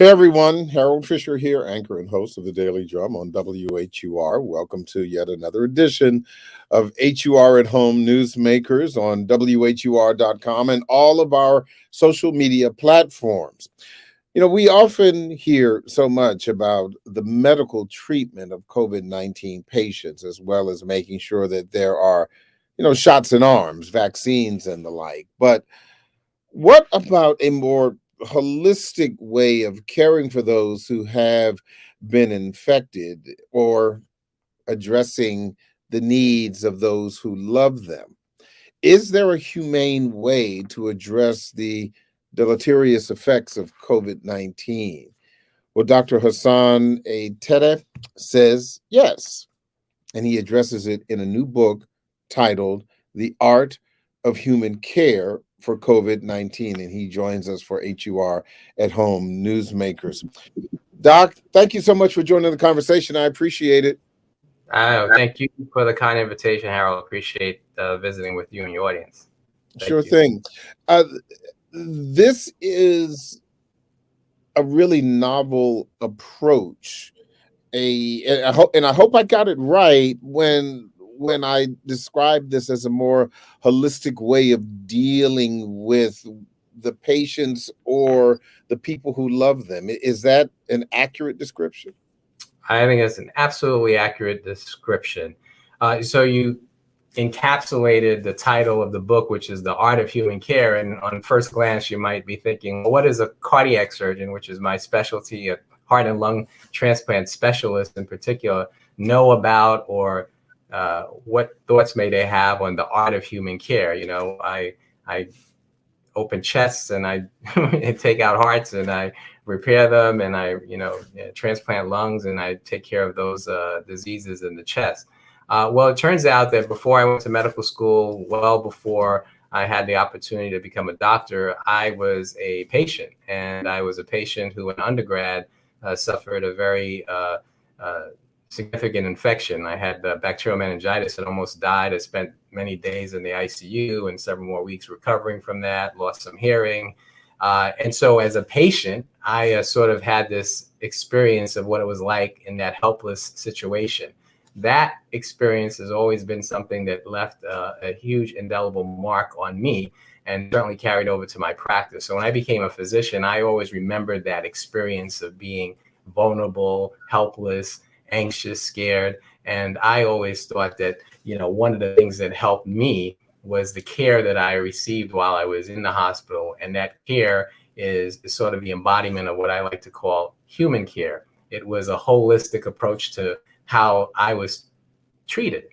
Hey everyone, Harold Fisher here, anchor and host of the Daily Drum on WHUR. Welcome to yet another edition of HUR at Home Newsmakers on WHUR.com and all of our social media platforms. You know, we often hear so much about the medical treatment of COVID-19 patients, as well as making sure that there are, shots in arms, vaccines, and the like. But what about a more holistic way of caring for those who have been infected or addressing the needs of those who love them? Is there a humane way to address the deleterious effects of COVID-19? Well, Dr. Hassan A. Tetteh says yes, and he addresses it in a new book titled The Art of Human Care for COVID-19, and he joins us for HUR at Home Newsmakers. Doc, thank you so much for joining the conversation. I appreciate it. Thank you for the kind invitation, Harold. Appreciate visiting with you and your audience. Sure thing. This is a really novel approach. And I hope I got it right when I describe this as a more holistic way of dealing with the patients or the people who love them. Is that an accurate description? I think it's an absolutely accurate description. So you encapsulated the title of the book, which is The Art of Human Care. And on first glance, you might be thinking, well, what is a cardiac surgeon, which is my specialty, a heart and lung transplant specialist in particular, know about, or what thoughts may they have on the art of human care? You know, I open chests and I take out hearts and I repair them, and I transplant lungs, and I take care of those diseases in the chest. Well, it turns out that before I went to medical school, well before I had the opportunity to become a doctor, I was a patient, and I was a patient who in undergrad suffered a very significant infection. I had bacterial meningitis and almost died. I spent many days in the ICU and several more weeks recovering from that, lost some hearing. And so as a patient, I sort of had this experience of what it was like in that helpless situation. That experience has always been something that left a huge indelible mark on me, and certainly carried over to my practice. So when I became a physician, I always remembered that experience of being vulnerable, helpless, anxious, scared. And I always thought that, one of the things that helped me was the care that I received while I was in the hospital. And that care is sort of the embodiment of what I like to call human care. It was a holistic approach to how I was treated.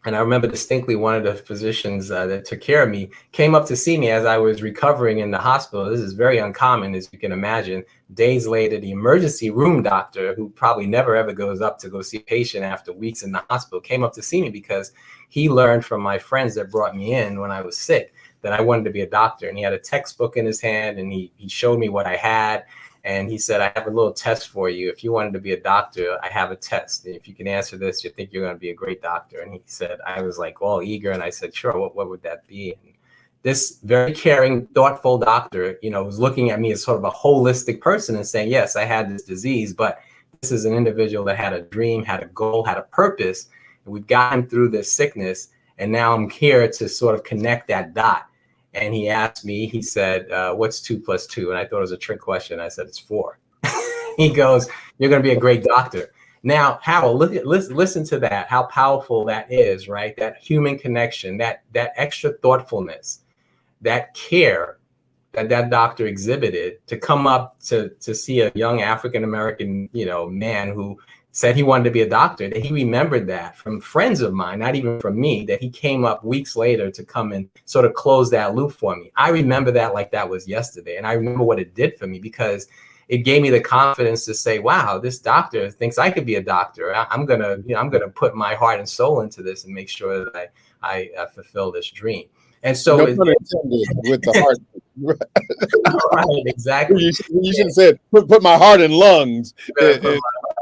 And I remember distinctly one of the physicians that took care of me came up to see me as I was recovering in the hospital. This is very uncommon, as you can imagine. Days later, the emergency room doctor, who probably never ever goes up to go see a patient after weeks in the hospital, came up to see me because he learned from my friends that brought me in when I was sick that I wanted to be a doctor. And he had a textbook in his hand, and he showed me what I had. And he said, I have a little test for you. If you wanted to be a doctor, I have a test. And if you can answer this, you think you're going to be a great doctor. And he said, I was like all eager. And I said, sure, what would that be? And this very caring, thoughtful doctor, was looking at me as sort of a holistic person and saying, yes, I had this disease, but this is an individual that had a dream, had a goal, had a purpose. And we've gotten through this sickness. And now I'm here to sort of connect that dot. And he asked me, he said, what's 2 + 2? And I thought it was a trick question. I said, it's 4. He goes, you're going to be a great doctor. Now, Harold, listen to that, how powerful that is, right? That human connection, that extra thoughtfulness, that care that doctor exhibited to come up to see a young African-American, man who said he wanted to be a doctor, that he remembered that from friends of mine, not even from me, that he came up weeks later to come and sort of close that loop for me. I remember that like that was yesterday. And I remember what it did for me, because it gave me the confidence to say, wow, this doctor thinks I could be a doctor. I'm going to put my heart and soul into this and make sure that I fulfill this dream. And so no pun intended with the heart. Right, exactly. You should have said, put my heart and lungs.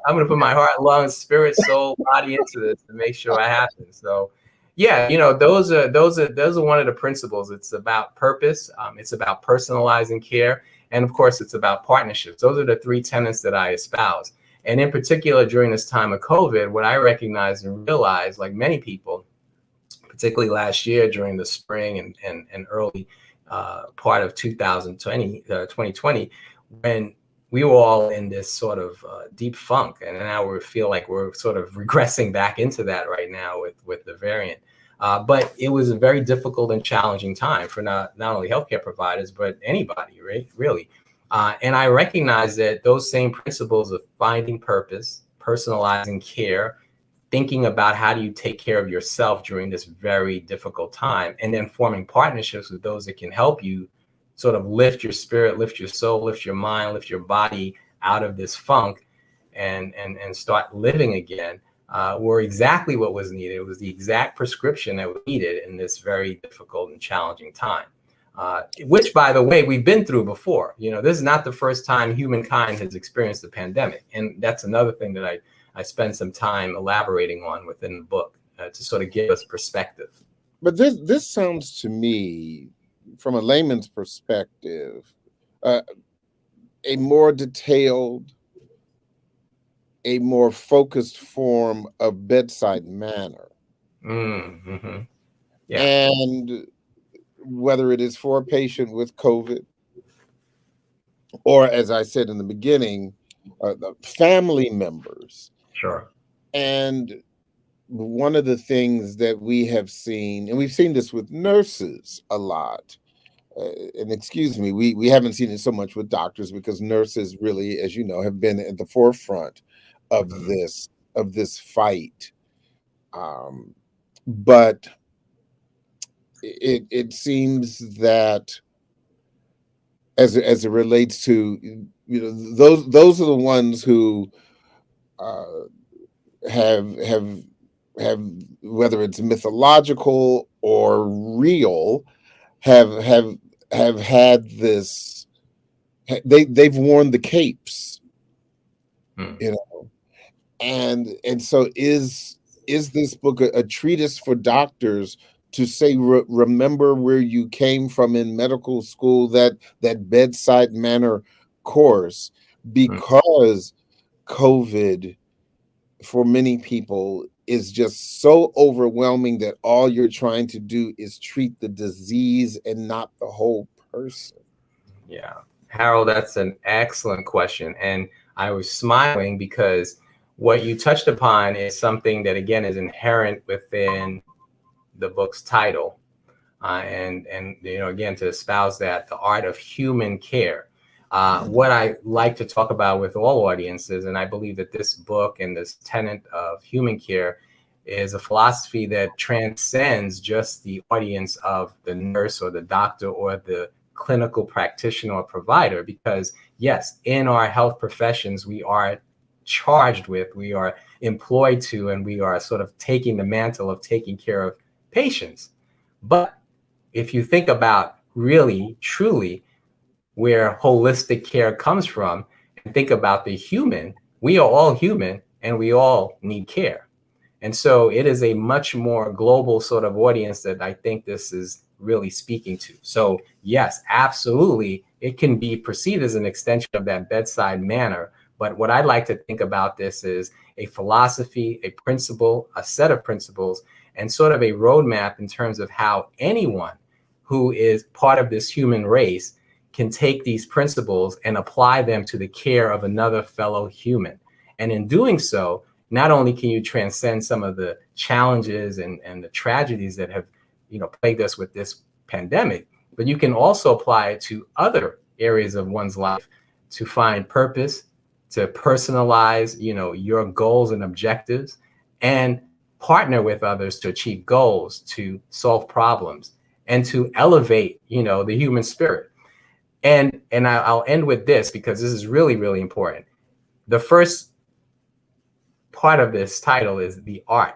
I'm going to put my heart, lungs, spirit, soul, body into this to make sure it happens. So, Yeah, those are one of the principles. It's about purpose. It's about personalizing care, and of course, it's about partnerships. Those are the three tenets that I espouse. And in particular, during this time of COVID, what I recognized and realized, like many people, particularly last year during the spring and early part of 2020, when we were all in this sort of deep funk, and now we feel like we're sort of regressing back into that right now with the variant. But it was a very difficult and challenging time for not only healthcare providers, but anybody, right? Really. And I recognize that those same principles of finding purpose, personalizing care, thinking about how do you take care of yourself during this very difficult time, and then forming partnerships with those that can help you sort of lift your spirit, lift your soul, lift your mind, lift your body out of this funk and start living again, were exactly what was needed. It was the exact prescription that we needed in this very difficult and challenging time. Which, by the way, we've been through before. This is not the first time humankind has experienced a pandemic. And that's another thing that I spend some time elaborating on within the book to sort of give us perspective. But this sounds to me, from a layman's perspective, a more detailed, a more focused form of bedside manner. Mm-hmm. Yeah. And whether it is for a patient with COVID, or as I said in the beginning, the family members. Sure. And one of the things that we have seen, and we've seen this with nurses a lot, and excuse me, we haven't seen it so much with doctors because nurses really, as you know, have been at the forefront of this fight. But it seems that as it relates to those are the ones who have whether it's mythological or real have had this, they've worn the capes, and so is this book a treatise for doctors to say, remember where you came from in medical school, that bedside manner course, because COVID for many people is just so overwhelming that all you're trying to do is treat the disease and not the whole person? Yeah, Harold, that's an excellent question. And I was smiling because what you touched upon is something that, again, is inherent within the book's title. And again, to espouse that, the art of human care. What I like to talk about with all audiences, and I believe that this book and this tenet of human care is a philosophy that transcends just the audience of the nurse or the doctor or the clinical practitioner or provider. Because yes, in our health professions, we are charged with, we are employed to, and we are sort of taking the mantle of taking care of patients. But if you think about really, truly, where holistic care comes from, and think about the human, we are all human and we all need care. And so it is a much more global sort of audience that I think this is really speaking to. So yes, absolutely, it can be perceived as an extension of that bedside manner. But what I'd like to think about this is a philosophy, a principle, a set of principles, and sort of a roadmap in terms of how anyone who is part of this human race can take these principles and apply them to the care of another fellow human. And in doing so, not only can you transcend some of the challenges and the tragedies that have plagued us with this pandemic, but you can also apply it to other areas of one's life to find purpose, to personalize your goals and objectives, and partner with others to achieve goals, to solve problems, and to elevate the human spirit. And I'll end with this because this is really, really important. The first part of this title is the art.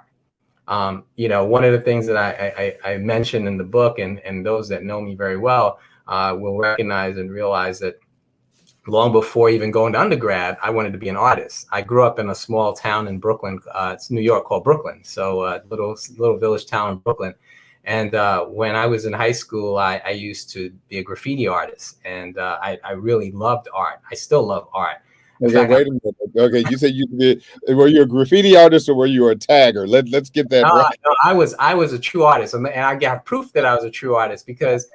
One of the things that I mentioned in the book, and those that know me very well will recognize and realize that long before even going to undergrad, I wanted to be an artist. I grew up in a small town in Brooklyn, it's New York, called Brooklyn. So little village town in Brooklyn. And when I was in high school, I used to be a graffiti artist, and I really loved art. I still love art. Okay, wait a minute. Okay, you said were you a graffiti artist or were you a tagger? Let's get that right. No, I was a true artist, and I got proof that I was a true artist because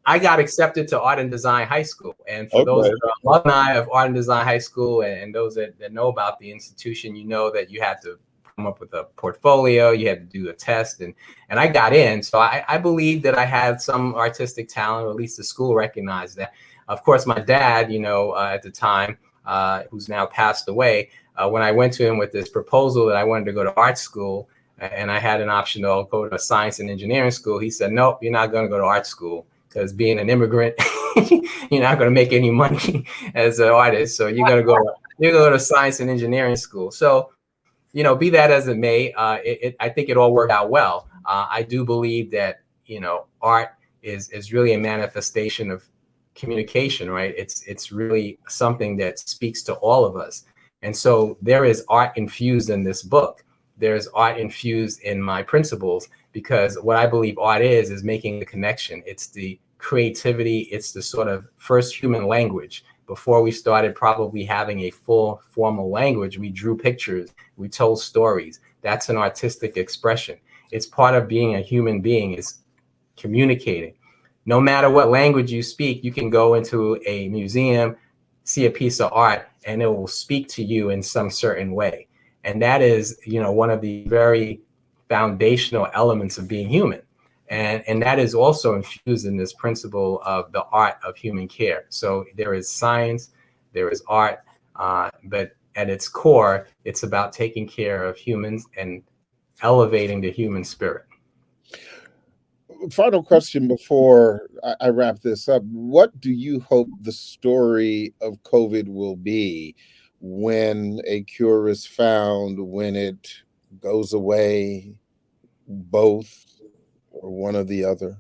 I got accepted to Art and Design High School. And for those that are alumni of Art and Design High School, and those that know about the institution, you know that you had to come up with a portfolio, you had to do a test, and I got in. So I believe that I had some artistic talent, or at least the school recognized that. Of course, my dad, at the time, who's now passed away, when I went to him with this proposal that I wanted to go to art school, and I had an option to go to science and engineering school, he said, nope, you're not going to go to art school, because being an immigrant, you're not going to make any money as an artist. So you're going to go to science and engineering school. So, be that as it may, I think it all worked out well. I do believe that, art is really a manifestation of communication, right? It's really something that speaks to all of us. And so there is art infused in this book. There's art infused in my principles, because what I believe art is making the connection. It's the creativity. It's the sort of first human language. Before we started probably having a full formal language, we drew pictures, we told stories. That's an artistic expression. It's part of being a human being, is communicating. No matter what language you speak, you can go into a museum, see a piece of art, and it will speak to you in some certain way. And that is, one of the very foundational elements of being human. And that is also infused in this principle of the art of human care. So there is science, there is art, but at its core, it's about taking care of humans and elevating the human spirit. Final question before I wrap this up. What do you hope the story of COVID will be when a cure is found, when it goes away, both, or one or the other?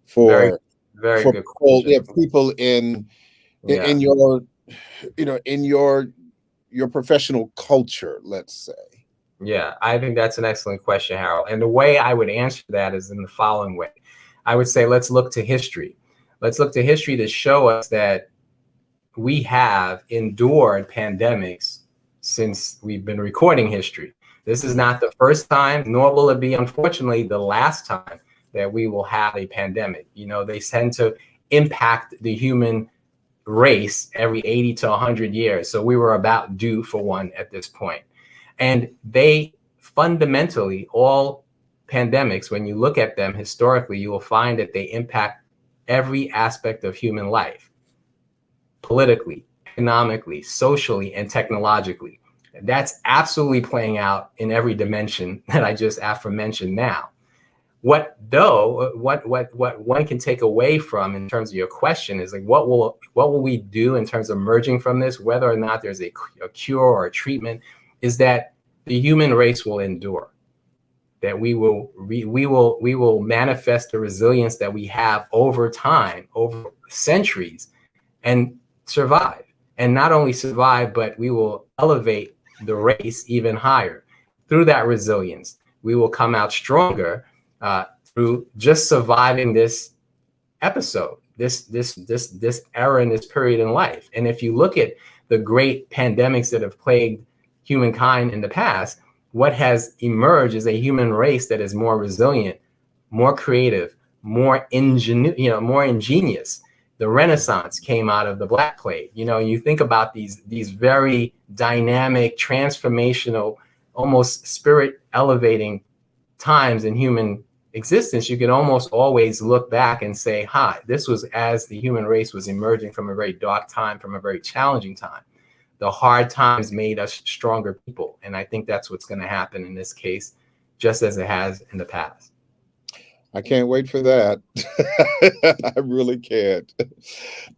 Very good question. People in your, in your professional culture, let's say. Yeah, I think that's an excellent question, Harold. And the way I would answer that is in the following way. I would say, let's look to history. Let's look to history to show us that we have endured pandemics since we've been recording history. This is not the first time, nor will it be, unfortunately, the last time that we will have a pandemic. They tend to impact the human race every 80 to 100 years. So we were about due for one at this point. And they fundamentally, all pandemics, when you look at them historically, you will find that they impact every aspect of human life, politically, economically, socially, and technologically. That's absolutely playing out in every dimension that I just aforementioned now. What one can take away from, in terms of your question, is like, what will we do in terms of emerging from this, whether or not there's a cure or a treatment, is that the human race will endure. That we will manifest the resilience that we have over time, over centuries, and survive. And not only survive, but we will elevate the race even higher. Through that resilience, we will come out stronger through just surviving this episode, this era and this period in life. And if you look at the great pandemics that have plagued humankind in the past, what has emerged is a human race that is more resilient, more creative, more ingenious. The Renaissance came out of the Black Plague. You think about these very dynamic, transformational, almost spirit elevating times in human existence. You can almost always look back and say, hi, this was as the human race was emerging from a very dark time, from a very challenging time. The hard times made us stronger people. And I think that's what's going to happen in this case, just as it has in the past. I can't wait for that. I really can't.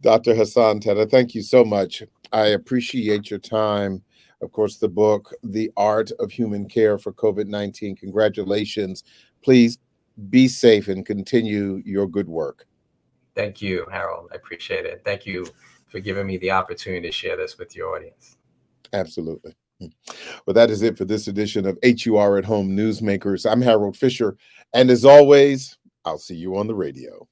Dr. Hassan Tetteh, thank you so much. I appreciate your time. Of course, the book, The Art of Human Care for COVID-19. Congratulations. Please be safe and continue your good work. Thank you, Harold. I appreciate it. Thank you for giving me the opportunity to share this with your audience. Absolutely. Well, that is it for this edition of HUR at Home Newsmakers. I'm Harold Fisher, and as always, I'll see you on the radio.